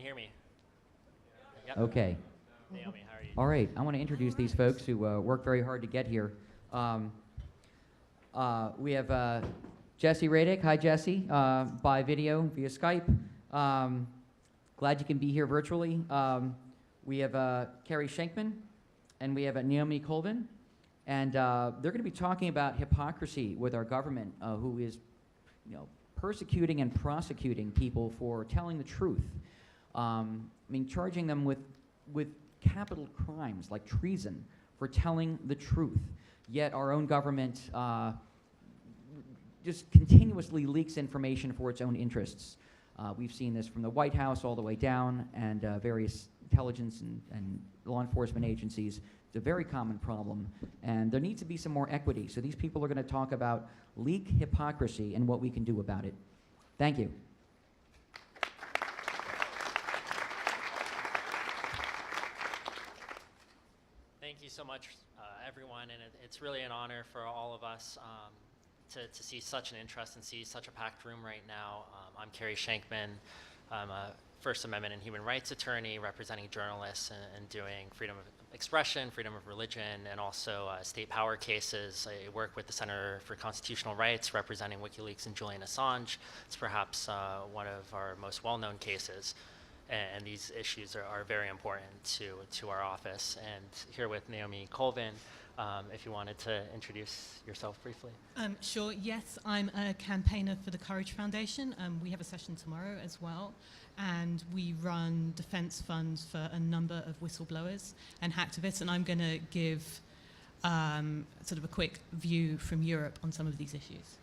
hear me? Yep. Okay. Naomi, how are you? All right. I want to introduce these folks who worked very hard to get here. We have Jesse Radick. Hi, Jesse. By video via Skype. Glad you can be here virtually. We have Carrie Schenkman, and we have Naomi Colvin. And they're going to be talking about hypocrisy with our government, who is, persecuting and prosecuting people for telling the truth. Charging them with capital crimes like treason for telling the truth. Yet our own government just continuously leaks information for its own interests. We've seen this from the White House all the way down, and various intelligence and law enforcement agencies. It's a very common problem, and there needs to be some more equity. So these people are going to talk about leak hypocrisy and what we can do about it. Thank you. Thank you so much, everyone, and it's really an honor for all of us to see such an interest and see such a packed room right now. I'm Carrie Schenkman. I'm a First Amendment and human rights attorney representing journalists and doing freedom of expression, freedom of religion, and also state power cases. I work with the Center for Constitutional Rights representing WikiLeaks and Julian Assange. It's perhaps one of our most well-known cases. And these issues are very important to our office. And here with Naomi Colvin, if you wanted to introduce yourself briefly. Sure, yes, I'm a campaigner for the Courage Foundation. We have a session tomorrow as well. And we run defense funds for a number of whistleblowers and hacktivists. And I'm going to give sort of a quick view from Europe on some of these issues.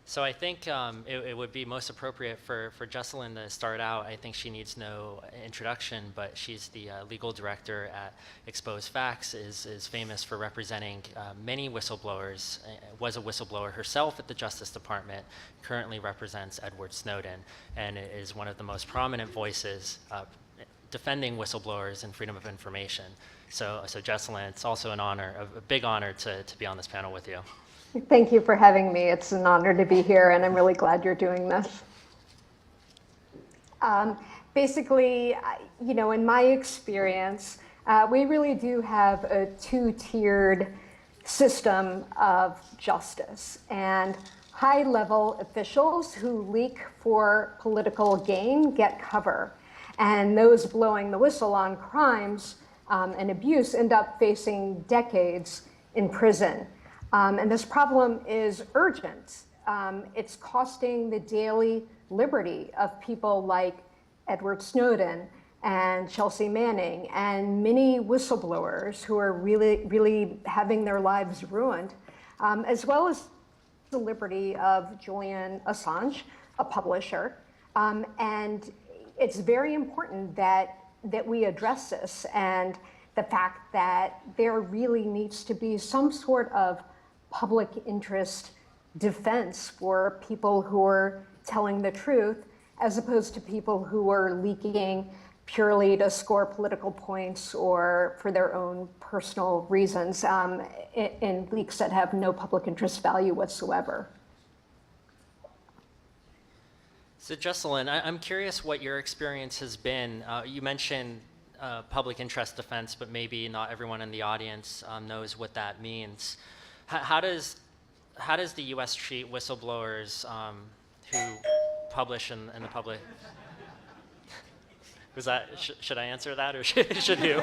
So I think it would be most appropriate for Jesselyn to start out. I think she needs no introduction, but she's the legal director at Exposed Facts, is famous for representing many whistleblowers, was a whistleblower herself at the Justice Department, currently represents Edward Snowden, and is one of the most prominent voices defending whistleblowers and freedom of information. So Jesselyn, it's also an honor, a big honor to be on this panel with you. Thank you for having me. It's an honor to be here, and I'm really glad you're doing this. Basically, in my experience, we really do have a two-tiered system of justice. And high-level officials who leak for political gain get cover. And those blowing the whistle on crimes and abuse end up facing decades in prison. And this problem is urgent. It's costing the daily liberty of people like Edward Snowden and Chelsea Manning and many whistleblowers who are really having their lives ruined, as well as the liberty of Julian Assange, a publisher. And it's very important that we address this, and the fact that there really needs to be some sort of public interest defense for people who are telling the truth, as opposed to people who are leaking purely to score political points or for their own personal reasons, in leaks that have no public interest value whatsoever. So Jesselyn, I'm curious what your experience has been. You mentioned public interest defense, but maybe not everyone in the audience knows what that means. How does the U.S. treat whistleblowers who publish in the public? Was that should I answer that, or should you?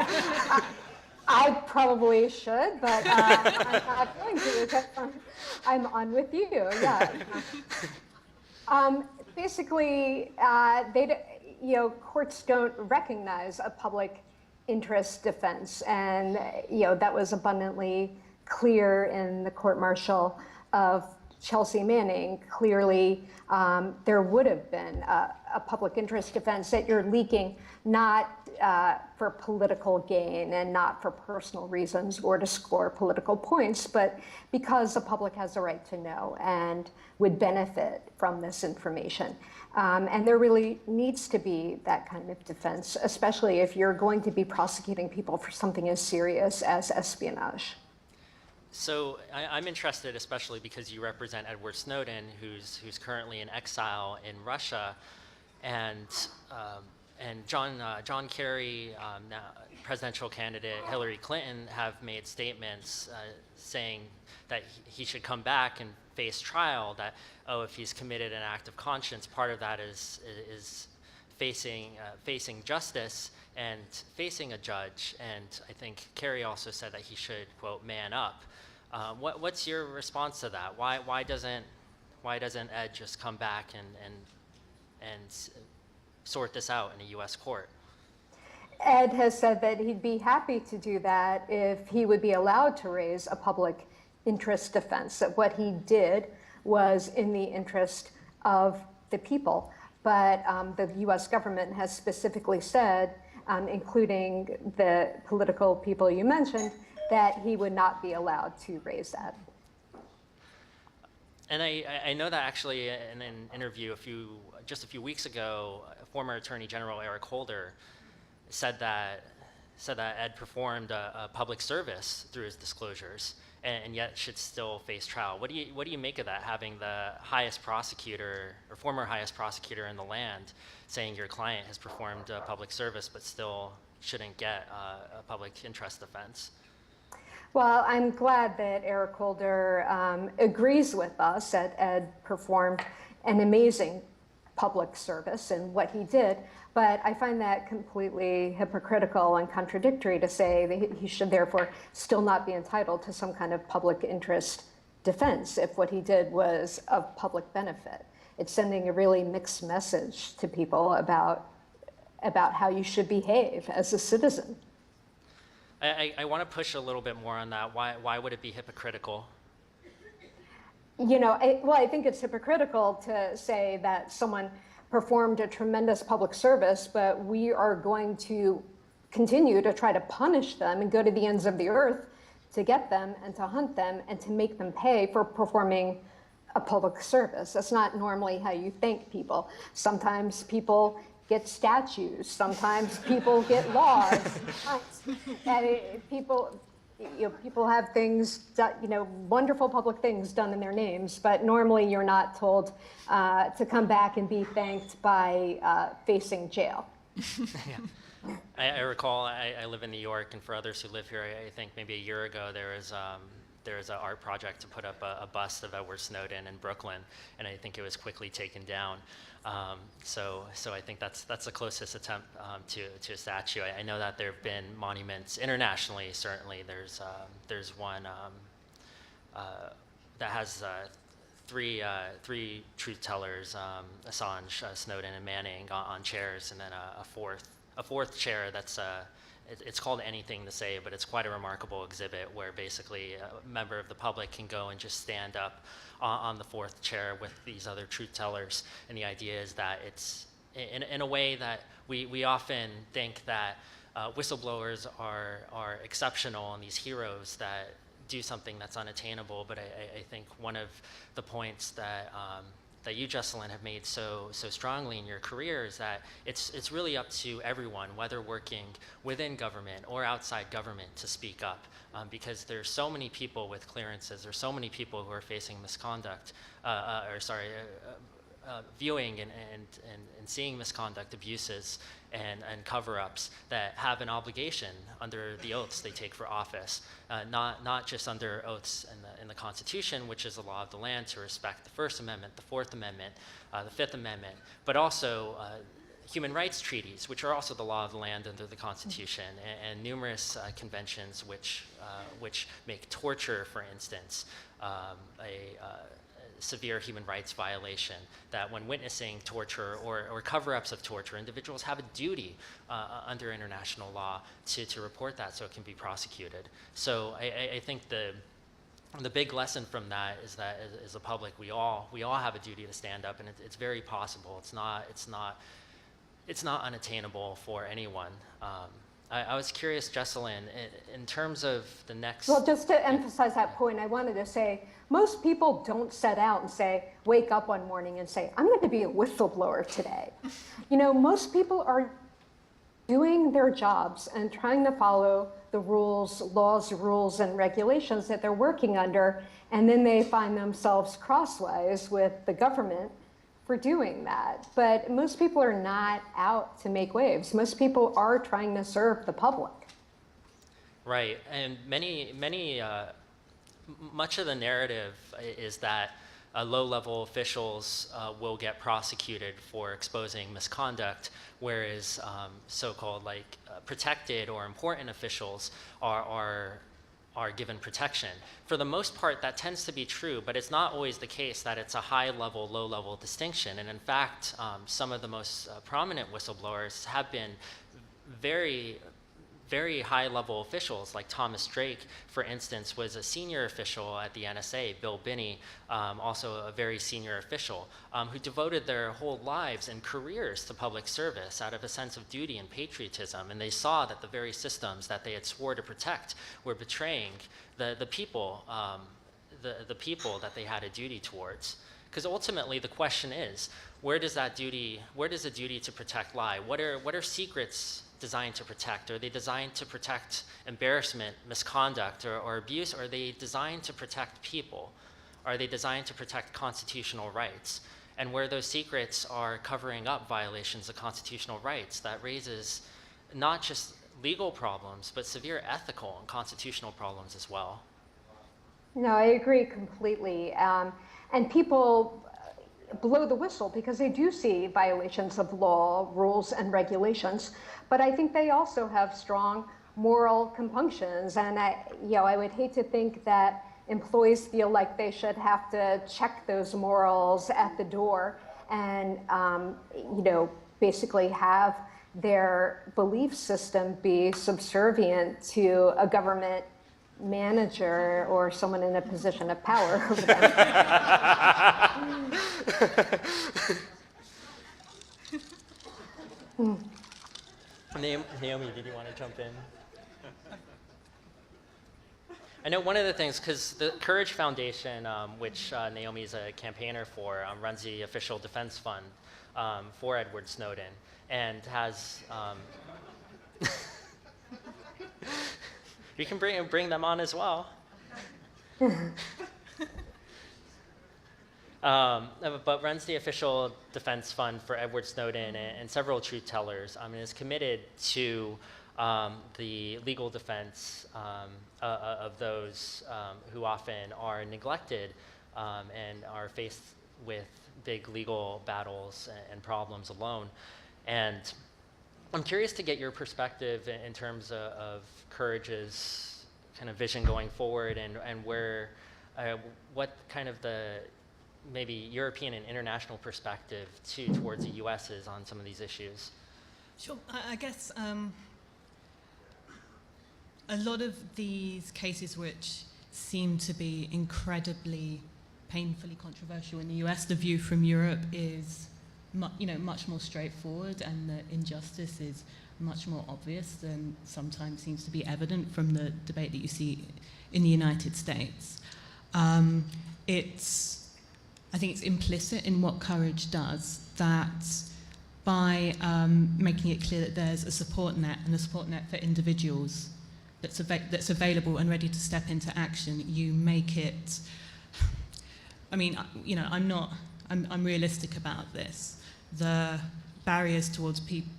I probably should, but I'm not going to because I'm on with you. Yeah. Basically, courts don't recognize a public interest defense, and that was abundantly clear in the court-martial of Chelsea Manning. Clearly, there would have been a public interest defense that you're leaking not for political gain and not for personal reasons or to score political points, but because the public has a right to know and would benefit from this information. And there really needs to be that kind of defense, especially if you're going to be prosecuting people for something as serious as espionage. So I'm interested, especially because you represent Edward Snowden, who's currently in exile in Russia, and and John Kerry, now presidential candidate Hillary Clinton, have made statements saying that he should come back and face trial. That, oh, if he's committed an act of conscience, part of that is facing justice and facing a judge. And I think Kerry also said that he should, quote, man up. What's your response to that? Why doesn't Ed just come back and sort this out in a U.S. court? Ed has said that he'd be happy to do that if he would be allowed to raise a public interest defense, that what he did was in the interest of the people. But the U.S. government has specifically said, including the political people you mentioned, that he would not be allowed to raise that. And I know that actually in an interview just a few weeks ago, former Attorney General Eric Holder said that Ed performed a public service through his disclosures, and yet should still face trial. What do you make of that, having the highest prosecutor or former highest prosecutor in the land saying your client has performed a public service but still shouldn't get a public interest defense? Well, I'm glad that Eric Holder agrees with us that Ed performed an amazing public service in what he did, but I find that completely hypocritical and contradictory to say that he should therefore still not be entitled to some kind of public interest defense if what he did was of public benefit. It's sending a really mixed message to people about how you should behave as a citizen. I want to push a little bit more on that. Why would it be hypocritical? You know, I think it's hypocritical to say that someone performed a tremendous public service, but we are going to continue to try to punish them and go to the ends of the earth to get them and to hunt them and to make them pay for performing a public service. That's not normally how you thank people. Sometimes people get statues, sometimes people get laws, and people have things, wonderful public things done in their names, but normally you're not told to come back and be thanked by facing jail. Yeah. I recall, I live in New York, and for others who live here, I think maybe a year ago there was an art project to put up a bust of Edward Snowden in Brooklyn, and I think it was quickly taken down. So I think that's the closest attempt to a statue. I know that there have been monuments internationally. Certainly, there's one that has three truth tellers, Assange, Snowden, and Manning, on chairs, and then a fourth chair that's it's called Anything to Say, but it's quite a remarkable exhibit where basically a member of the public can go and just stand up on the fourth chair with these other truth tellers. And the idea is that it's in a way that we often think that whistleblowers are exceptional and these heroes that do something that's unattainable. But I think one of the points that you, Jesselyn, have made so strongly in your career is that it's really up to everyone, whether working within government or outside government, to speak up, because there's so many people with clearances, there's so many people who are facing misconduct, viewing and seeing misconduct, abuses, and cover-ups that have an obligation under the oaths they take for office, not just under oaths in the Constitution, which is the law of the land, to respect the First Amendment, the Fourth Amendment, the Fifth Amendment, but also human rights treaties, which are also the law of the land under the Constitution, and numerous conventions which make torture, for instance, a severe human rights violation, that when witnessing torture or cover-ups of torture, individuals have a duty under international law to report that so it can be prosecuted. So I think the big lesson from that is that as a public, we all have a duty to stand up, and it's very possible. It's not unattainable for anyone. I was curious, Jesselyn, in terms of the next... Well, just to emphasize that point, I wanted to say, most people don't set out and say, wake up one morning and say, I'm going to be a whistleblower today. Most people are doing their jobs and trying to follow the laws, rules, and regulations that they're working under, and then they find themselves crosswise with the government for doing that. But most people are not out to make waves. Most people are trying to serve the public. Right, and much of the narrative is that low-level officials will get prosecuted for exposing misconduct, whereas so-called protected or important officials are given protection. For the most part, that tends to be true, but it's not always the case that it's a high-level, low-level distinction. And in fact, some of the most prominent whistleblowers have been very high-level officials, like Thomas Drake, for instance, was a senior official at the NSA. Bill Binney, also a very senior official, who devoted their whole lives and careers to public service out of a sense of duty and patriotism. And they saw that the very systems that they had swore to protect were betraying the people that they had a duty towards. Because ultimately, the question is, where does the duty to protect lie? What are secrets designed to protect? Are they designed to protect embarrassment, misconduct, or abuse? Or are they designed to protect people? Are they designed to protect constitutional rights? And where those secrets are covering up violations of constitutional rights, that raises not just legal problems, but severe ethical and constitutional problems as well. No, I agree completely. And people blow the whistle because they do see violations of law, rules, and regulations. But I think they also have strong moral compunctions. And I would hate to think that employees feel like they should have to check those morals at the door and, basically have their belief system be subservient to a government manager or someone in a position of power over them. Naomi, did you want to jump in? I know one of the things, because the Courage Foundation, which Naomi is a campaigner for, runs the official defense fund for Edward Snowden, and has you can bring them on as well. But runs the official defense fund for Edward Snowden and several truth tellers, and is committed to the legal defense of those who often are neglected and are faced with big legal battles and problems alone. And I'm curious to get your perspective in terms of Courage's kind of vision going forward, and where, what kind of the maybe European and international perspective towards the U.S. is on some of these issues. Sure. I guess a lot of these cases which seem to be incredibly painfully controversial in the US, the view from Europe is much more straightforward, and the injustice is much more obvious than sometimes seems to be evident from the debate that you see in the United States. I think it's implicit in what Courage does that by making it clear that there's a support net, and a support net for individuals that's available and ready to step into action, you make it. I mean, I'm realistic about this. The barriers towards people,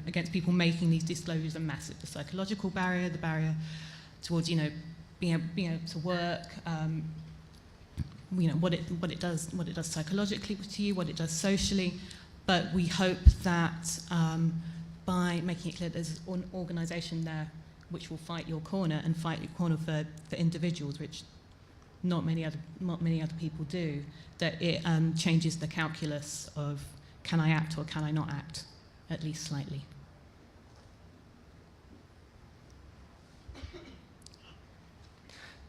against people making these disclosures are massive. The psychological barrier, the barrier towards, being able to work, what it does psychologically to you, what it does socially. But we hope that by making it clear there's an organisation there which will fight your corner and fight your corner for individuals, which not many other people do, that it changes the calculus of can I act or can I not act, at least slightly.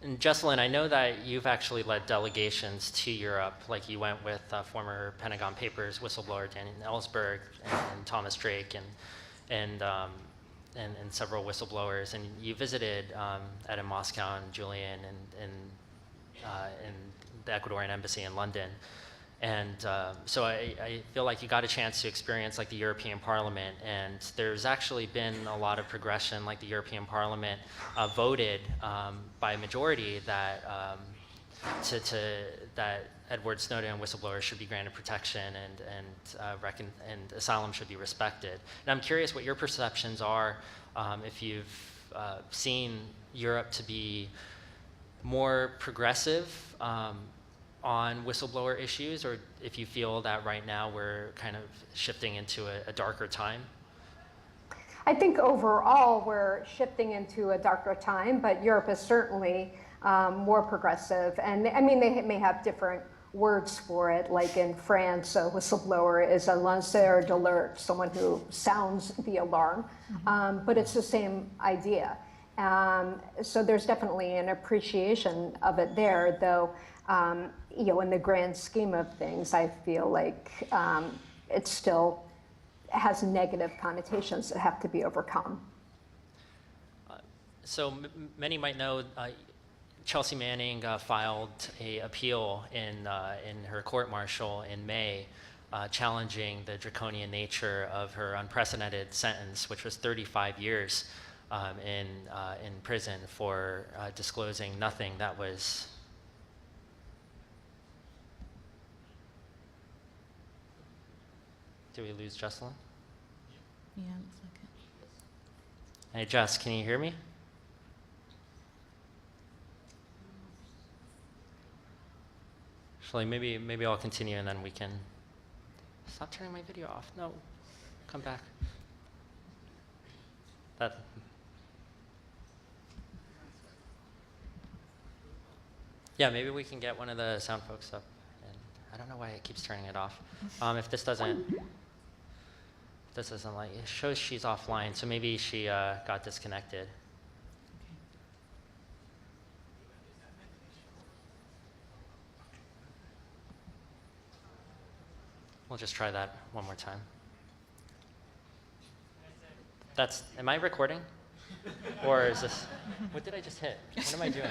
And Jesselyn, I know that you've actually led delegations to Europe, like you went with former Pentagon Papers whistleblower Daniel Ellsberg and Thomas Drake and several whistleblowers, and you visited Ed in Moscow and Julian and in the Ecuadorian embassy in London. And so I feel like you got a chance to experience like the European Parliament, and there's actually been a lot of progression. Like the European Parliament voted by a majority that that Edward Snowden and whistleblowers should be granted protection and asylum should be respected. And I'm curious what your perceptions are, if you've seen Europe to be more progressive on whistleblower issues, or if you feel that right now we're kind of shifting into a darker time. I think overall we're shifting into a darker time, but Europe is certainly more progressive. And I mean, they may have different words for it. Like in France, a whistleblower is a lanceur d'alerte, someone who sounds the alarm. But it's the same idea. So there's definitely an appreciation of it there, though, you know, in the grand scheme of things, I feel like it still has negative connotations that have to be overcome. So many might know Chelsea Manning filed an appeal in her court-martial in May, challenging the draconian nature of her unprecedented sentence, which was 35 years in prison for disclosing nothing that was. Do we lose Jesselyn? Yeah, looks like it. Hey, Jess, can you hear me? Actually, maybe I'll continue and then we can. Stop turning my video off. No, come back. That. Yeah, maybe we can get one of the sound folks up. And I don't know why it keeps turning it off. If this doesn't like, it shows she's offline, so maybe she got disconnected. We'll just try that one more time. Am I recording? Or is this, what did I just hit? What am I doing?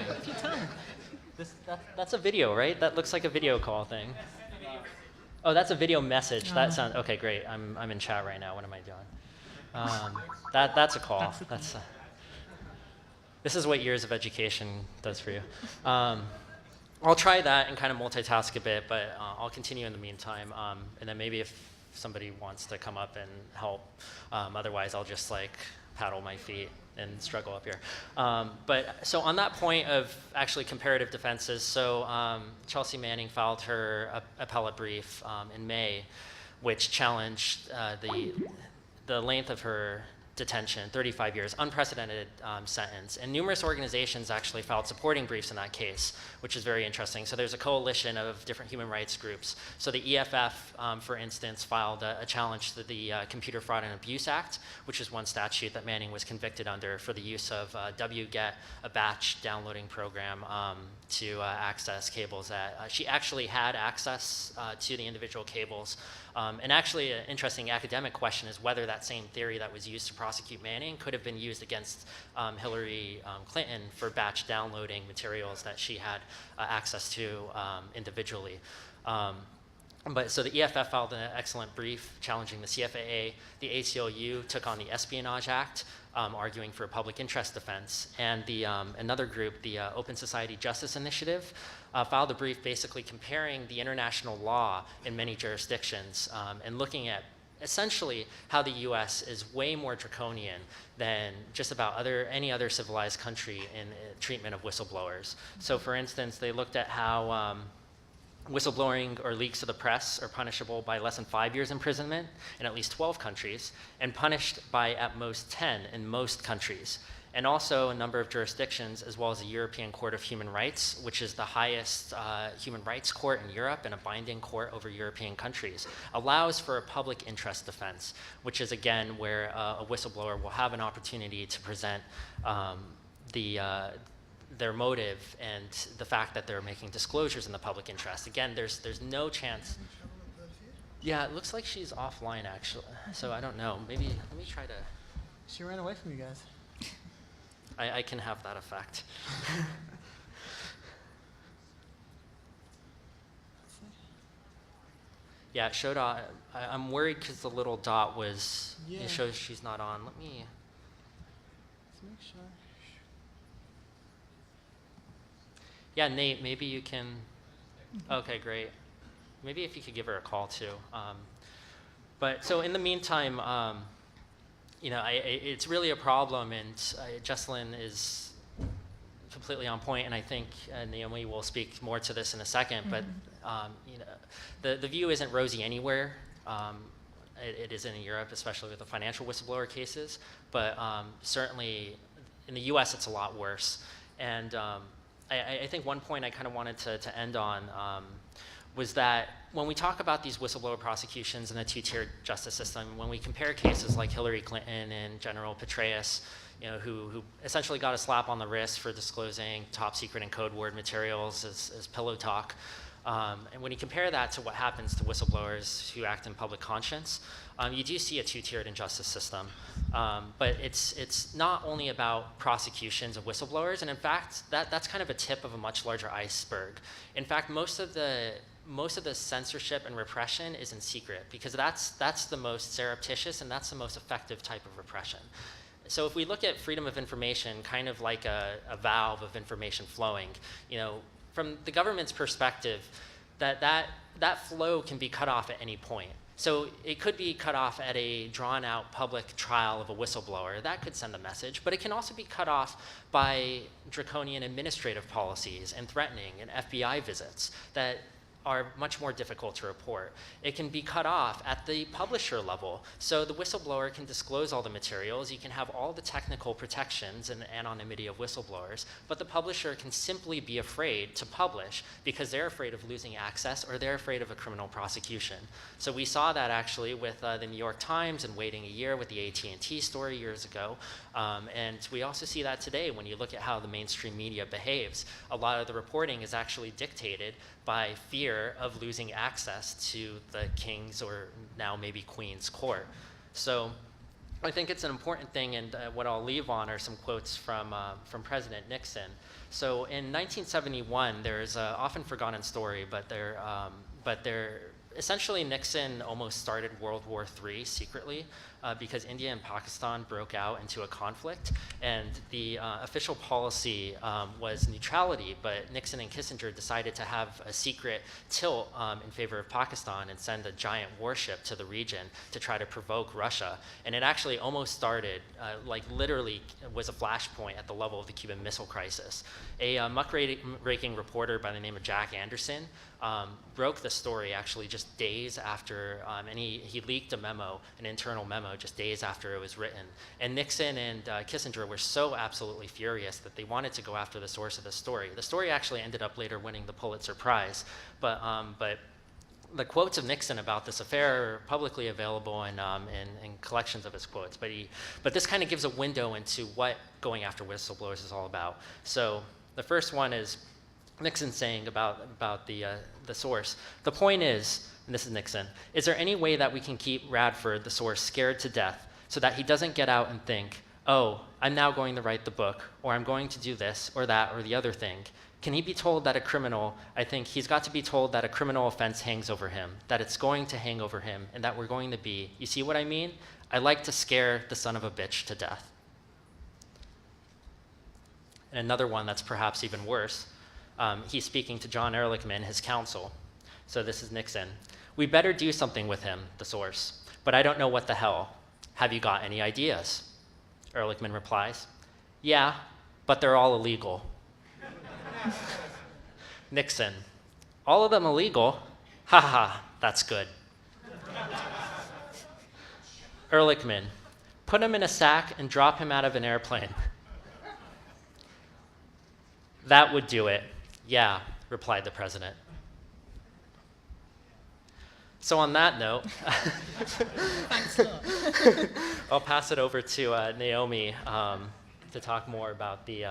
That's a video, right? That looks like a video call thing. Oh, that's a video message. That sounds, okay, great. I'm in chat right now. What am I doing? That's a call. This is what years of education does for you. I'll try that and kind of multitask a bit, but I'll continue in the meantime. And then maybe if somebody wants to come up and help, otherwise I'll just like paddle my feet and struggle up here. But so on that point of actually comparative defenses, so Chelsea Manning filed her appellate brief in May, which challenged the length of her detention, 35 years, unprecedented sentence. And numerous organizations actually filed supporting briefs in that case, which is very interesting. So there's a coalition of different human rights groups. So the EFF, for instance, filed a challenge to the Computer Fraud and Abuse Act, which is one statute that Manning was convicted under for the use of wget, a batch downloading program to access cables that she actually had access to the individual cables. And actually, an interesting academic question is whether that same theory that was used to prosecute Manning could have been used against Hillary Clinton for batch downloading materials that she had access to individually. But so the EFF filed an excellent brief challenging the CFAA. The ACLU took on the Espionage Act, arguing for a public interest defense. And the another group, the Open Society Justice Initiative, filed a brief basically comparing the international law in many jurisdictions and looking at essentially how the US is way more draconian than just about any other civilized country in treatment of whistleblowers. So for instance, they looked at how whistleblowing or leaks to the press are punishable by less than 5 years imprisonment in at least 12 countries and punished by at most 10 in most countries. And also a number of jurisdictions, as well as the European Court of Human Rights, which is the highest human rights court in Europe and a binding court over European countries, allows for a public interest defense, which is again where a whistleblower will have an opportunity to present their motive and the fact that they're making disclosures in the public interest. Again, there's no chance. Yeah, it looks like she's offline actually, so I don't know. Maybe let me try to. She ran away from you guys. I can have that effect. Yeah, it showed. I'm worried because the little dot was. Yeah. It shows she's not on. Let me. Let's make sure. Yeah, Nate, maybe you can. Okay, great. Maybe if you could give her a call too. But so in the meantime, you know, it's really a problem, and Jesselyn is completely on point, and I think Naomi will speak more to this in a second. But you know, the view isn't rosy anywhere. It isn't in Europe, especially with the financial whistleblower cases. But certainly in the U.S., it's a lot worse. And I think one point I kind of wanted to end on was that when we talk about these whistleblower prosecutions and the two-tiered justice system, when we compare cases like Hillary Clinton and General Petraeus, you know, who essentially got a slap on the wrist for disclosing top secret and code word materials as pillow talk, and when you compare that to what happens to whistleblowers who act in public conscience, you do see a two-tiered injustice system. But it's not only about prosecutions of whistleblowers, and in fact, that's kind of a tip of a much larger iceberg. In fact, most of the censorship and repression is in secret, because that's the most surreptitious and that's the most effective type of repression. So if we look at freedom of information kind of like a valve of information flowing, you know, from the government's perspective, that flow can be cut off at any point. So it could be cut off at a drawn-out public trial of a whistleblower. That could send a message, but it can also be cut off by draconian administrative policies and threatening and FBI visits that are much more difficult to report. It can be cut off at the publisher level. So the whistleblower can disclose all the materials, you can have all the technical protections and anonymity of whistleblowers, but the publisher can simply be afraid to publish because they're afraid of losing access or they're afraid of a criminal prosecution. So we saw that actually with the New York Times and waiting a year with the AT&T story years ago. And we also see that today when you look at how the mainstream media behaves. A lot of the reporting is actually dictated by fear of losing access to the king's or now maybe queen's court. So I think it's an important thing, and what I'll leave on are some quotes from President Nixon. So in 1971, there's an often forgotten story, but essentially Nixon almost started World War III secretly because India and Pakistan broke out into a conflict, and the official policy was neutrality, but Nixon and Kissinger decided to have a secret tilt in favor of Pakistan and send a giant warship to the region to try to provoke Russia. And it actually almost started, like literally was a flashpoint at the level of the Cuban Missile Crisis. A muckraking reporter by the name of Jack Anderson broke the story actually just days after, and he leaked a memo, an internal memo, just days after it was written. And Nixon and Kissinger were so absolutely furious that they wanted to go after the source of the story. The story actually ended up later winning the Pulitzer Prize, but the quotes of Nixon about this affair are publicly available in collections of his quotes. But this kind of gives a window into what going after whistleblowers is all about. So the first one is Nixon saying about the source. The point is, and this is Nixon, is there any way that we can keep Radford, the source, scared to death so that he doesn't get out and think, oh, I'm now going to write the book, or I'm going to do this or that or the other thing? Can he be told that a criminal, I think he's got to be told that a criminal offense hangs over him, that it's going to hang over him, and that we're going to be, you see what I mean? I like to scare the son of a bitch to death. And another one that's perhaps even worse, he's speaking to John Ehrlichman, his counsel. So this is Nixon. We better do something with him, the source, but I don't know what the hell. Have you got any ideas? Ehrlichman replies, yeah, but they're all illegal. Nixon, all of them illegal? Ha ha, that's good. Ehrlichman, put him in a sack and drop him out of an airplane. That would do it. Yeah, replied the president. So on that note, Thanks a lot. I'll pass it over to Naomi to talk more about the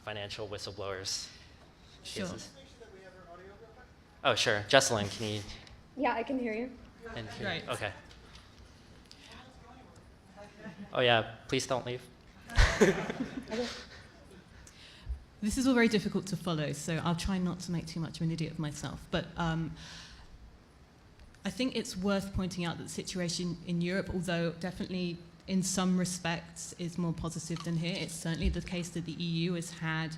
financial whistleblowers Sure. cases. Oh, sure. Jesselyn, can you? Yeah, I can hear you. Great. Okay. Oh yeah, please don't leave. This is all very difficult to follow, so I'll try not to make too much of an idiot of myself. But I think it's worth pointing out that the situation in Europe, although definitely in some respects is more positive than here, it's certainly the case that the EU has had,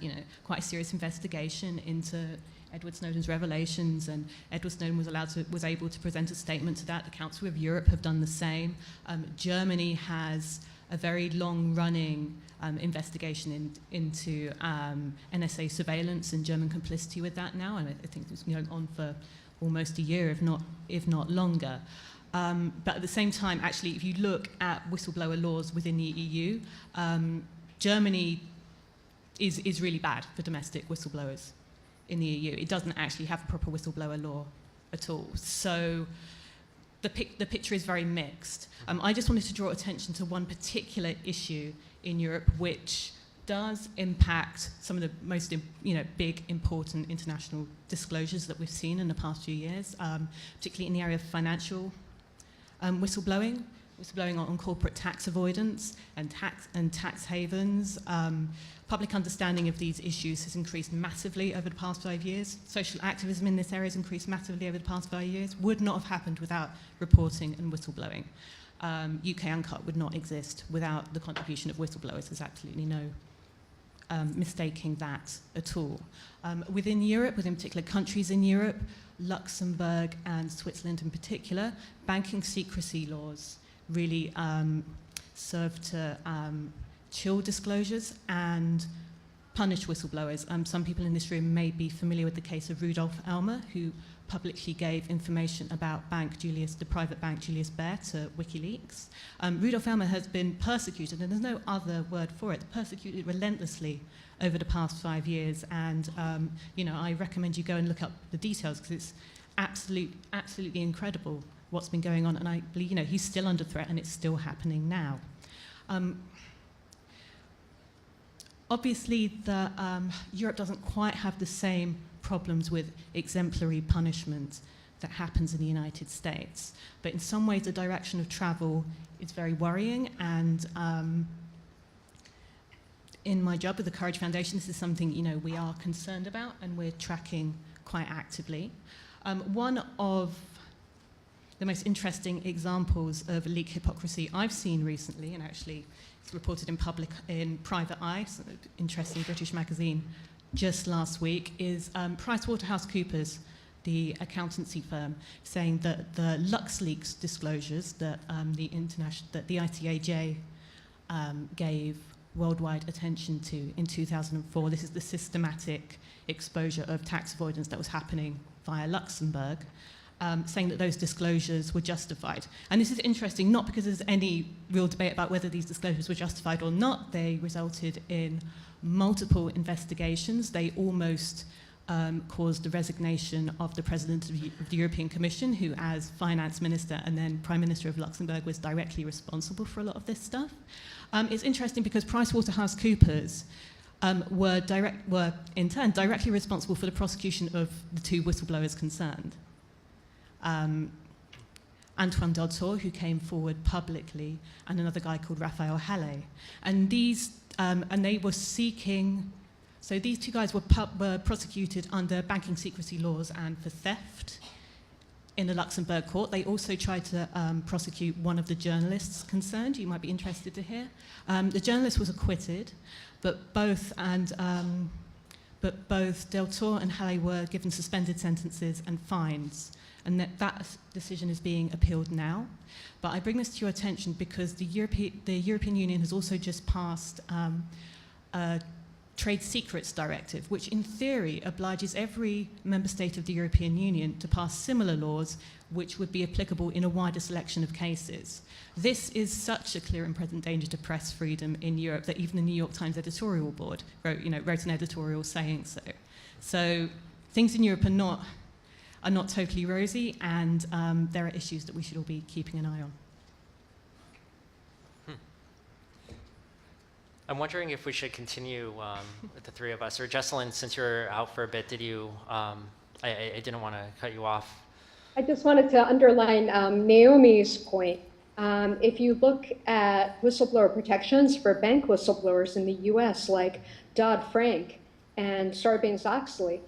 quite a serious investigation into Edward Snowden's revelations, and Edward Snowden was able to present a statement to that. The Council of Europe have done the same. Germany has a very long-running investigation into NSA surveillance and German complicity with that now, and I think it's going on for almost a year, if not longer. But at the same time, actually, if you look at whistleblower laws within the EU, Germany is really bad for domestic whistleblowers in the EU. It doesn't actually have a proper whistleblower law at all. So the picture is very mixed. I just wanted to draw attention to one particular issue in Europe which does impact some of the most big, important international disclosures that we've seen in the past few years, particularly in the area of financial whistleblowing on corporate tax avoidance and tax havens. Public understanding of these issues has increased massively over the past 5 years. Social activism in this area has increased massively over the past 5 years. Would not have happened without reporting and whistleblowing. UK Uncut would not exist without the contribution of whistleblowers. There's absolutely no mistaking that at all. Within Europe, within particular countries in Europe, Luxembourg and Switzerland in particular, banking secrecy laws really serve to chill disclosures and punish whistleblowers. Some people in this room may be familiar with the case of Rudolf Elmer, who publicly gave information about the private bank Julius Baer to WikiLeaks. Rudolf Elmer has been persecuted, and there's no other word for it, persecuted relentlessly over the past 5 years. And I recommend you go and look up the details, because it's absolutely incredible what's been going on. And I believe he's still under threat, and it's still happening now. Obviously, Europe doesn't quite have the same problems with exemplary punishment that happens in the United States. But in some ways, the direction of travel is very worrying. And in my job with the Courage Foundation, this is something we are concerned about, and we're tracking quite actively. One of the most interesting examples of leak hypocrisy I've seen recently, and actually it's reported in Private Eye, so an interesting British magazine, just last week, is PricewaterhouseCoopers, the accountancy firm, saying that the LuxLeaks disclosures that the ICAJ gave worldwide attention to in 2004, this is the systematic exposure of tax avoidance that was happening via Luxembourg, saying that those disclosures were justified. And this is interesting, not because there's any real debate about whether these disclosures were justified or not. They resulted in multiple investigations. They almost caused the resignation of the president of the European Commission, who as finance minister and then prime minister of Luxembourg was directly responsible for a lot of this stuff. It's interesting because PricewaterhouseCoopers were in turn directly responsible for the prosecution of the two whistleblowers concerned. Antoine Deltour, who came forward publicly, and another guy called Raphael Halle. And they were seeking, so these two guys were prosecuted under banking secrecy laws and for theft in the Luxembourg court. They also tried to prosecute one of the journalists concerned. You might be interested to hear. The journalist was acquitted, but both Deltour and Halle were given suspended sentences and fines. And that decision is being appealed now. But I bring this to your attention because the European Union has also just passed a Trade Secrets Directive, which in theory obliges every member state of the European Union to pass similar laws which would be applicable in a wider selection of cases. This is such a clear and present danger to press freedom in Europe that even the New York Times editorial board wrote an editorial saying so. So things in Europe are not totally rosy, and there are issues that we should all be keeping an eye on. I'm wondering if we should continue with the three of us, or Jesselyn, since you're out for a bit, did you, I didn't want to cut you off. I just wanted to underline Naomi's point. If you look at whistleblower protections for bank whistleblowers in the US, like Dodd-Frank and Sarbanes-Oxley,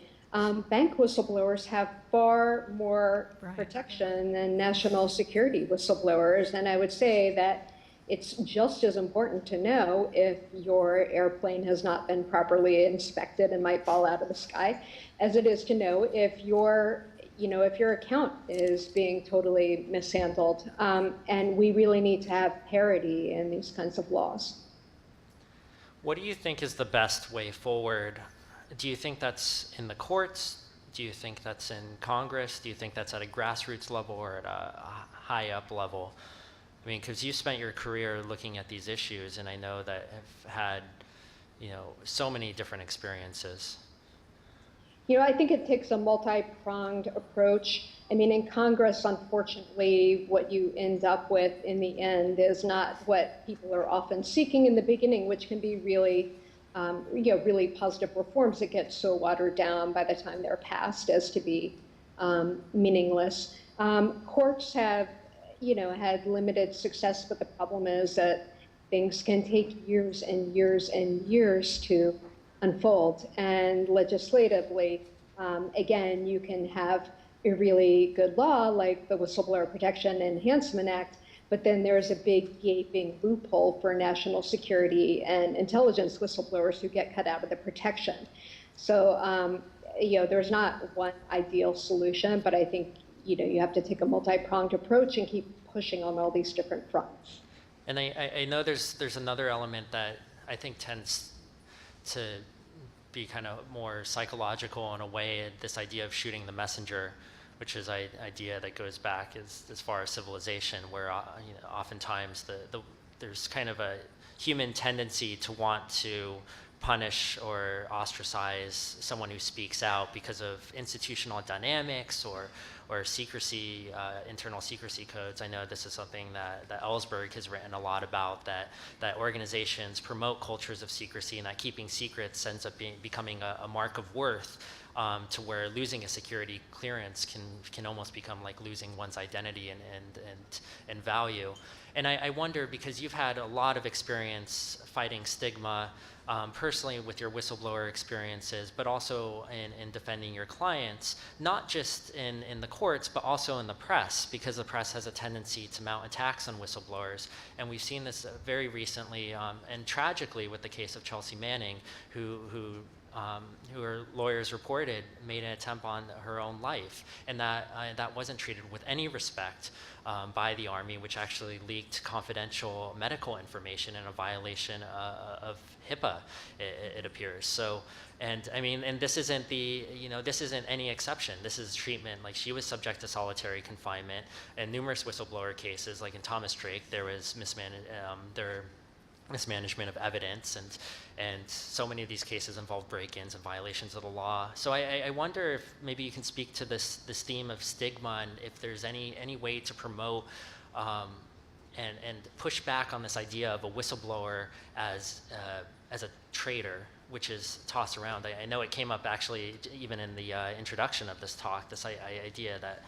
bank whistleblowers have far more protection than national security whistleblowers. And I would say that it's just as important to know if your airplane has not been properly inspected and might fall out of the sky, as it is to know if if your account is being totally mishandled. And we really need to have parity in these kinds of laws. What do you think is the best way forward? Do you think that's in the courts? Do you think that's in Congress? Do you think that's at a grassroots level or at a high up level? I mean, because you spent your career looking at these issues, and I know that have had, so many different experiences. I think it takes a multi-pronged approach. I mean, in Congress, unfortunately, what you end up with in the end is not what people are often seeking in the beginning, which can be really, really positive reforms that get so watered down by the time they're passed as to be meaningless. Courts have had limited success, but the problem is that things can take years and years and years to unfold. And legislatively, again, you can have a really good law like the Whistleblower Protection Enhancement Act, but then there's a big gaping loophole for national security and intelligence whistleblowers who get cut out of the protection. So, there's not one ideal solution, but I think you have to take a multi-pronged approach and keep pushing on all these different fronts. And I know there's another element that I think tends to be kind of more psychological in a way, this idea of shooting the messenger, which is an idea that goes back as far as civilization, where oftentimes there's kind of a human tendency to want to punish or ostracize someone who speaks out because of institutional dynamics or secrecy, internal secrecy codes. I know this is something that Ellsberg has written a lot about, that organizations promote cultures of secrecy, and that keeping secrets ends up becoming a mark of worth, to where losing a security clearance can almost become like losing one's identity and value. And I wonder, because you've had a lot of experience fighting stigma, personally with your whistleblower experiences, but also in defending your clients, not just in the courts, but also in the press, because the press has a tendency to mount attacks on whistleblowers. And we've seen this very recently, and tragically with the case of Chelsea Manning, who her lawyers reported made an attempt on her own life, and that wasn't treated with any respect by the Army, which actually leaked confidential medical information in a violation of HIPAA, it appears. So, and I mean, and this isn't this isn't any exception. This is treatment. Like, she was subject to solitary confinement, and numerous whistleblower cases, like in Thomas Drake, there was mismanagement of evidence, and so many of these cases involve break-ins and violations of the law. So I wonder if maybe you can speak to this theme of stigma, and if there's any way to promote and push back on this idea of a whistleblower as a traitor, which is tossed around. I know it came up actually even in the introduction of this talk, this idea that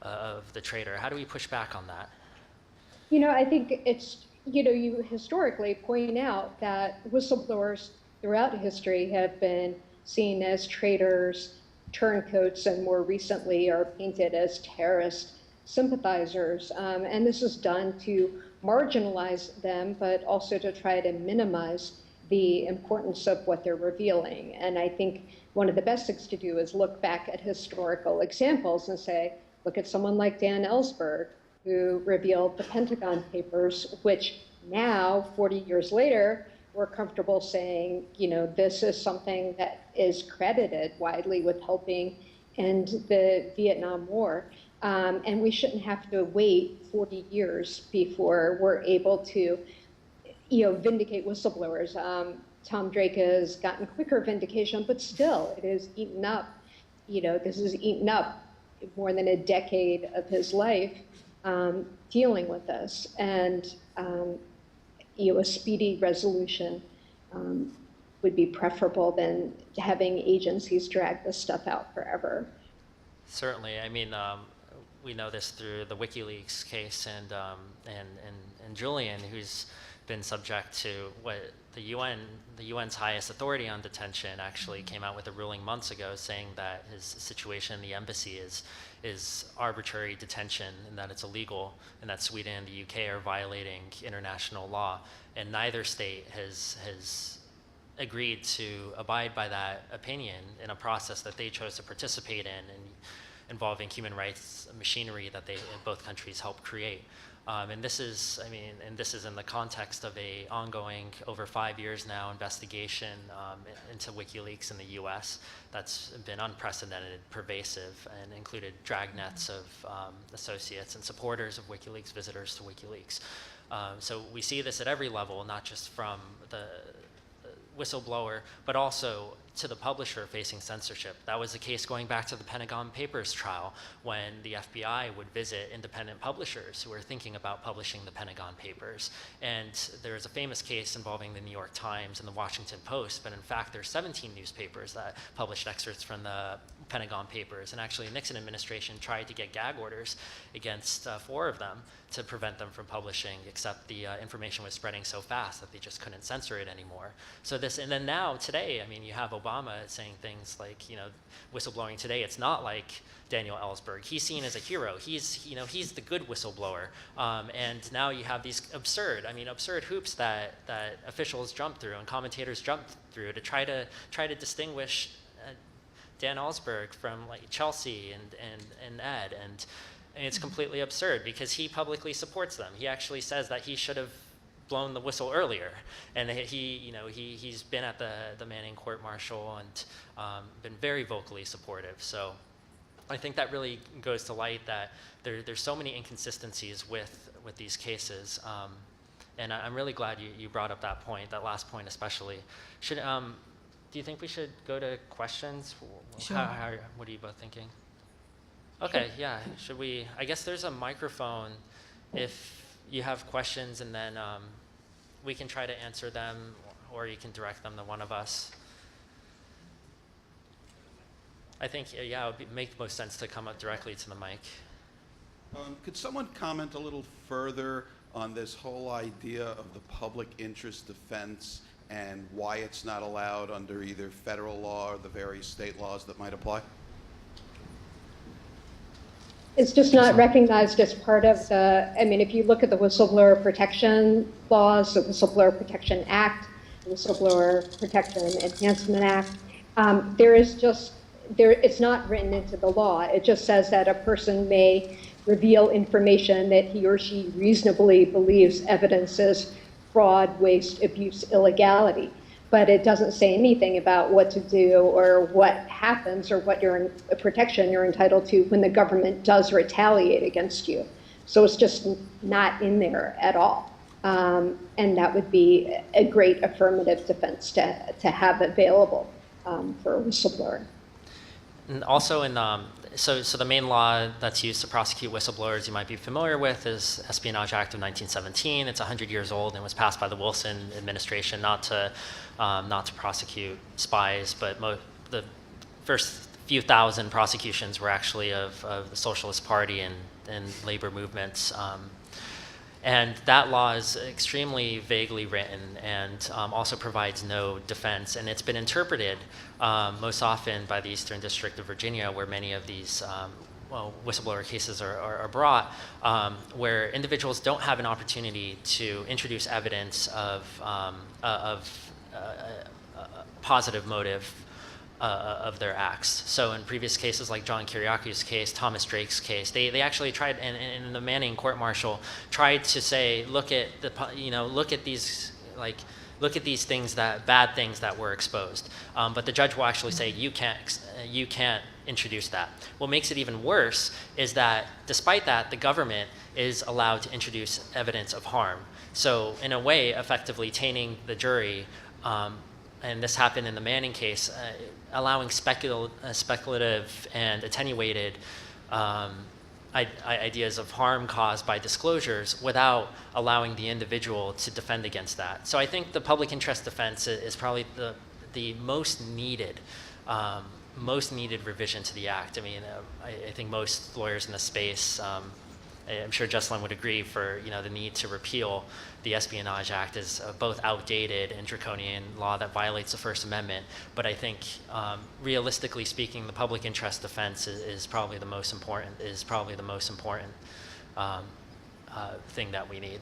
of the traitor. How do we push back on that? I think it's you historically point out that whistleblowers throughout history have been seen as traitors, turncoats, and more recently are painted as terrorist sympathizers. And this is done to marginalize them, but also to try to minimize the importance of what they're revealing. And I think one of the best things to do is look back at historical examples and say, look at someone like Dan Ellsberg, who revealed the Pentagon Papers, which now, 40 years later, we're comfortable saying, this is something that is credited widely with helping end the Vietnam War. And we shouldn't have to wait 40 years before we're able to, vindicate whistleblowers. Tom Drake has gotten quicker vindication, but still, it is eaten up. This has eaten up more than a decade of his life dealing with this. And, a speedy resolution would be preferable than having agencies drag this stuff out forever. Certainly. I mean, we know this through the WikiLeaks case, and Julian, who's been subject to what the UN's highest authority on detention actually came out with a ruling months ago saying that his situation in the embassy is arbitrary detention and that it's illegal, and that Sweden and the UK are violating international law, and neither state has agreed to abide by that opinion in a process that they chose to participate in involving human rights machinery that both countries helped create. And this is in the context of a ongoing, over 5 years now, investigation into WikiLeaks in the U.S. that's been unprecedented, pervasive, and included dragnets of associates and supporters of WikiLeaks, visitors to WikiLeaks. So we see this at every level, not just from the whistleblower, but also to the publisher facing censorship. That was the case going back to the Pentagon Papers trial, when the FBI would visit independent publishers who were thinking about publishing the Pentagon Papers. And there is a famous case involving the New York Times and the Washington Post, but in fact there's 17 newspapers that published excerpts from the Pentagon Papers. And actually the Nixon administration tried to get gag orders against 4 of them to prevent them from publishing, except the information was spreading so fast that they just couldn't censor it anymore. So this, and then now, today, I mean, you have Obama saying things like, whistleblowing today, it's not like Daniel Ellsberg. He's seen as a hero. He's the good whistleblower. And now you have these absurd hoops that officials jump through and commentators jump through to try to distinguish Dan Ellsberg from like Chelsea and Ed, and it's completely absurd because he publicly supports them. He actually says that he should have blown the whistle earlier, and he's been at the Manning court-martial and been very vocally supportive. So I think that really goes to light that there's so many inconsistencies with these cases, and I'm really glad you brought up that point, that last point especially. Do you think we should go to questions? Sure. What are you both thinking? Okay, yeah. Should we? I guess there's a microphone if you have questions, and then we can try to answer them, or you can direct them to one of us. I think, yeah, it would make most sense to come up directly to the mic. Could someone comment a little further on this whole idea of the public interest defense and why it's not allowed under either federal law or the various state laws that might apply? It's just not recognized as part of if you look at the whistleblower protection laws, the Whistleblower Protection Act, the Whistleblower Protection Enhancement Act, it's not written into the law. It just says that a person may reveal information that he or she reasonably believes evidences fraud, waste, abuse, illegality. But it doesn't say anything about what to do or what happens or what protection you're entitled to when the government does retaliate against you. So it's just not in there at all. And that would be a great affirmative defense to have available for a whistleblower. And also so the main law that's used to prosecute whistleblowers you might be familiar with is Espionage Act of 1917. It's 100 years old and was passed by the Wilson administration not to prosecute spies, but the first few thousand prosecutions were actually of the Socialist Party and labor movements. And that law is extremely vaguely written and also provides no defense. And it's been interpreted most often by the Eastern District of Virginia, where many of these whistleblower cases are brought, where individuals don't have an opportunity to introduce evidence of positive motive of their acts. So in previous cases like John Kiriaki's case, Thomas Drake's case, they actually tried, and in the Manning court-martial, tried to say, look at these things, bad things that were exposed. But the judge will actually say, you can't introduce that. What makes it even worse is that despite that, the government is allowed to introduce evidence of harm. So in a way, effectively tainting the jury, and this happened in the Manning case, allowing speculative and attenuated ideas of harm caused by disclosures without allowing the individual to defend against that. So I think the public interest defense is probably the most needed revision to the act. I mean, I think most lawyers in the space I'm sure Jesselyn would agree, for the need to repeal the Espionage Act is both outdated and draconian law that violates the First Amendment. But I think, realistically speaking, the public interest defense is probably the most important. Thing that we need.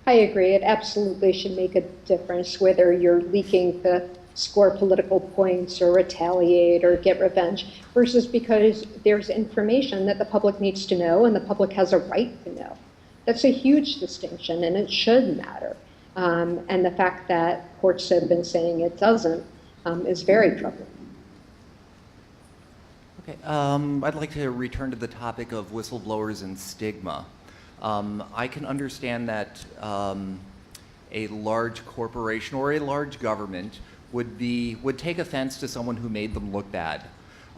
I agree. It absolutely should make a difference whether you're leaking to score political points or retaliate or get revenge, versus because there's information that the public needs to know and the public has a right to know. That's a huge distinction, and it should matter. And the fact that courts have been saying it doesn't is very troubling. Okay, I'd like to return to the topic of whistleblowers and stigma. I can understand that a large corporation or a large government would take offense to someone who made them look bad,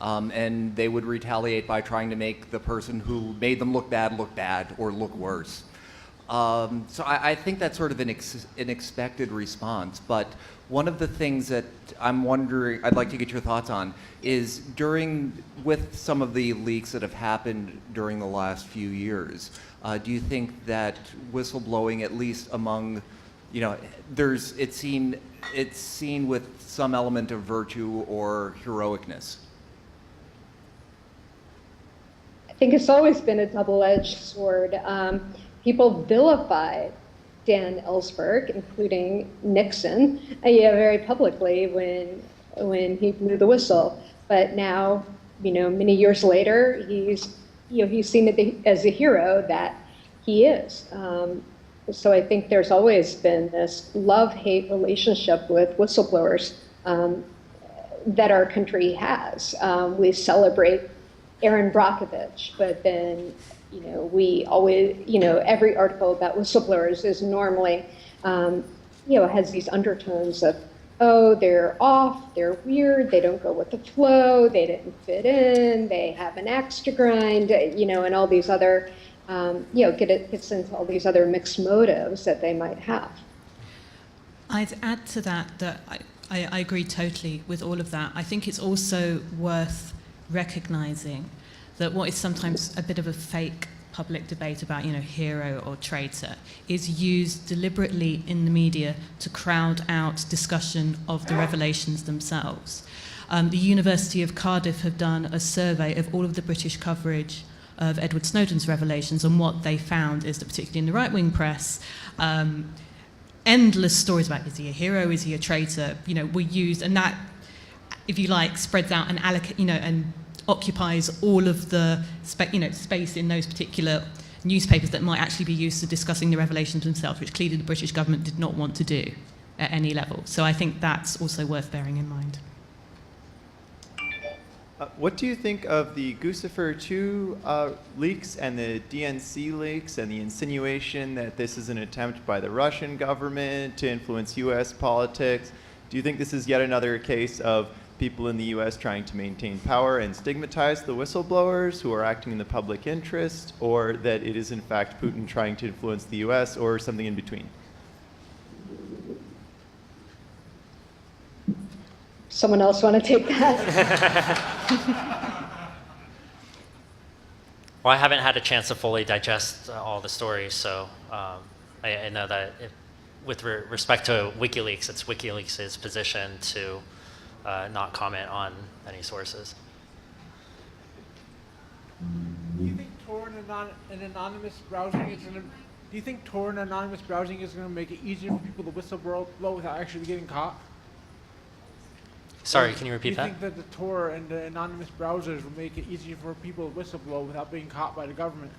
and they would retaliate by trying to make the person who made them look bad or look worse. So I think that's sort of an expected response. But one of the things that I'm wondering, I'd like to get your thoughts on, is with some of the leaks that have happened during the last few years, do you think that whistleblowing, at least among, it's seen with some element of virtue or heroicness? I think it's always been a double-edged sword. People vilified Dan Ellsberg, including Nixon, very publicly when he blew the whistle. But now, many years later, he's seen as a hero that he is. So I think there's always been this love-hate relationship with whistleblowers that our country has. We celebrate Erin Brockovich, but then we always, every article about whistleblowers is normally, has these undertones of, oh, they're off, they're weird, they don't go with the flow, they didn't fit in, they have an axe to grind, and all these other, gets into all these other mixed motives that they might have. I'd add to that I agree totally with all of that. I think it's also worth recognizing that what is sometimes a bit of a fake public debate about, hero or traitor, is used deliberately in the media to crowd out discussion of the revelations themselves. The University of Cardiff have done a survey of all of the British coverage of Edward Snowden's revelations, and what they found is that, particularly in the right-wing press, endless stories about, is he a hero, is he a traitor, were used, and that, if you like, spreads out and and occupies all of the space in those particular newspapers that might actually be used for discussing the revelations themselves, which clearly the British government did not want to do at any level. So I think that's also worth bearing in mind. What do you think of the Guccifer 2 leaks and the DNC leaks and the insinuation that this is an attempt by the Russian government to influence U.S. politics? Do you think this is yet another case of people in the U.S. trying to maintain power and stigmatize the whistleblowers who are acting in the public interest, or that it is in fact Putin trying to influence the U.S., or something in between? Someone else want to take that? Well, I haven't had a chance to fully digest all the stories, so I know that with respect to WikiLeaks, it's WikiLeaks' position to not comment on any sources. Do you think Tor and anonymous browsing is going to? Do you think Tor and anonymous browsing is going to make it easier for people to whistleblow without actually getting caught? Sorry, can you repeat that? Do you think that the Tor and the anonymous browsers will make it easier for people to whistleblow without being caught by the government,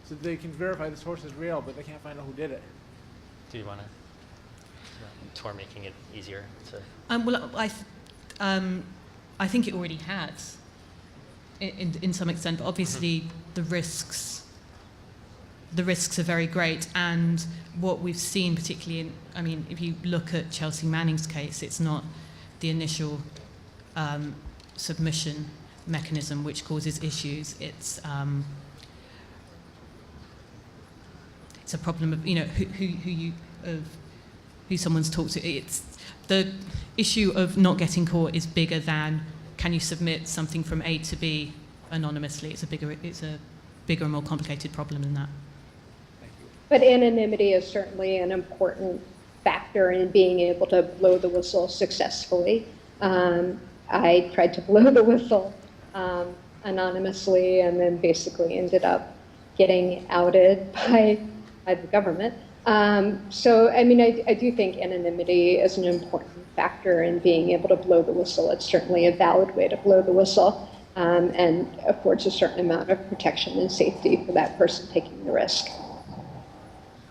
so they can verify the source is real, but they can't find out who did it? Do you want to? Tor making it easier to. Well, I think it already has, in some extent. But obviously, the risks are very great, and what we've seen, particularly if you look at Chelsea Manning's case, it's not the initial submission mechanism which causes issues. It's a problem of who someone's talked to. It's the issue of not getting caught is bigger than can you submit something from A to B anonymously. It's bigger and more complicated problem than that. But anonymity is certainly an important factor in being able to blow the whistle successfully. I tried to blow the whistle anonymously and then basically ended up getting outed by the government. So, I mean, I do think anonymity is an important factor in being able to blow the whistle. It's certainly a valid way to blow the whistle and affords a certain amount of protection and safety for that person taking the risk.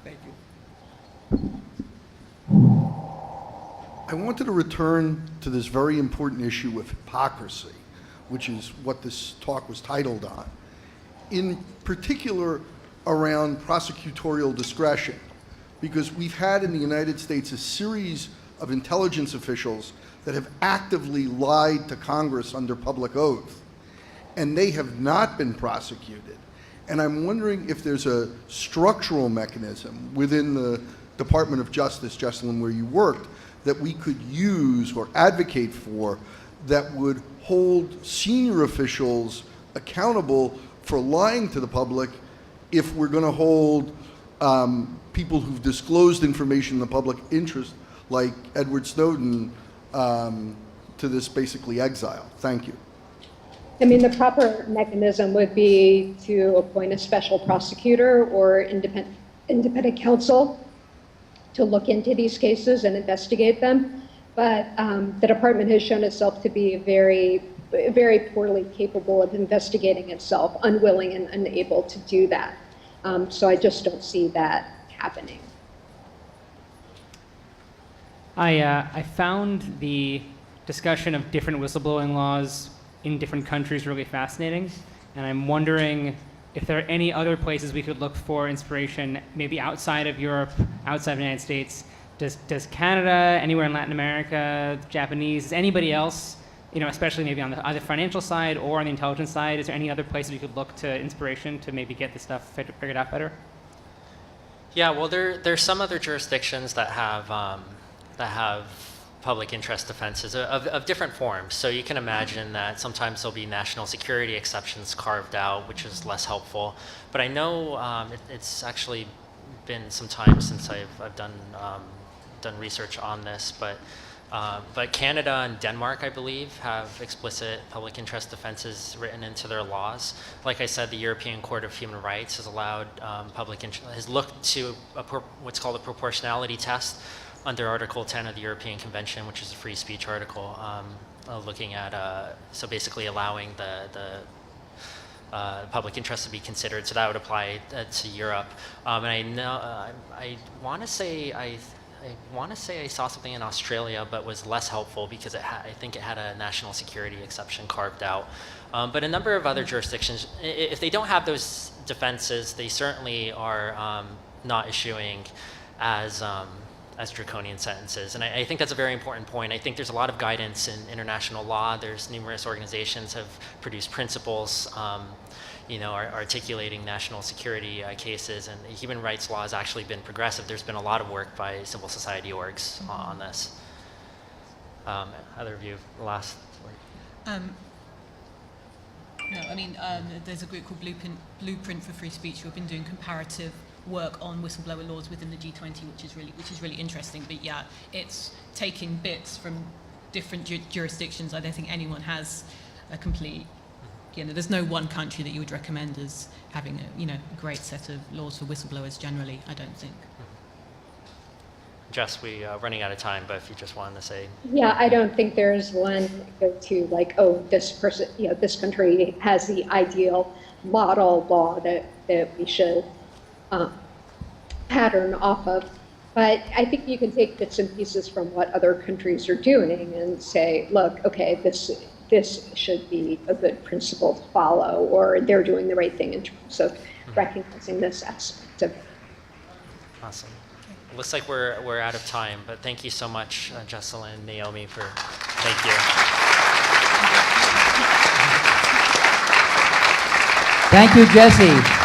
Thank you. I wanted to return to this very important issue of hypocrisy, which is what this talk was titled on, in particular around prosecutorial discretion, because we've had in the United States a series of intelligence officials that have actively lied to Congress under public oath, and they have not been prosecuted. And I'm wondering if there's a structural mechanism within the Department of Justice, Jesselyn, where you worked, that we could use or advocate for that would hold senior officials accountable for lying to the public if we're going to hold people who've disclosed information in the public interest, like Edward Snowden, to this basically exile. Thank you. I mean, the proper mechanism would be to appoint a special prosecutor or independent counsel to look into these cases and investigate them. But the department has shown itself to be very, very poorly capable of investigating itself, unwilling and unable to do that. So I just don't see that happening. I found the discussion of different whistleblowing laws in different countries really fascinating, and I'm wondering if there are any other places we could look for inspiration, maybe outside of Europe, outside of the United States. Does Canada, anywhere in Latin America, Japanese, is anybody else, you know, especially maybe on the either financial side or on the intelligence side, is there any other places we could look to inspiration to maybe get this stuff figured out better? Yeah, well, there's some other jurisdictions that have public interest defenses of different forms. So you can imagine that sometimes there'll be national security exceptions carved out, which is less helpful. But I know it's actually been some time since I've done research on this, but Canada and Denmark, I believe, have explicit public interest defenses written into their laws. Like I said, the European Court of Human Rights has allowed has looked to what's called a proportionality test under Article 10 of the European Convention, which is a free speech article, looking at so basically allowing the public interest to be considered. So that would apply to Europe. And I know I want to say I saw something in Australia, but was less helpful because I think it had a national security exception carved out. But a number of other jurisdictions, if they don't have those defenses, they certainly are not issuing as draconian sentences. And I think that's a very important point. I think there's a lot of guidance in international law. There's numerous organizations have produced principles, you know, articulating national security cases, and human rights law has actually been progressive. There's been a lot of work by civil society orgs on this. Either of you, last word? No, I mean, there's a group called Blueprint for Free Speech who have been doing comparative work on whistleblower laws within the G20, which is really interesting. But yeah, it's taking bits from different jurisdictions. I don't think anyone has a complete, you know, there's no one country that you would recommend as having a, you know, great set of laws for whistleblowers generally, I don't think. Jess, we are running out of time, but if you just wanted to say. Yeah, I don't think there's one go to like, oh, this person, you know, this country has the ideal model law that we should pattern off of. But I think you can take bits and pieces from what other countries are doing and say, look, okay, this should be a good principle to follow, or they're doing the right thing in terms of recognizing this aspect of it. Awesome. Looks like we're out of time, but thank you so much, Jesselyn and Naomi, thank you. Thank you, Jesse.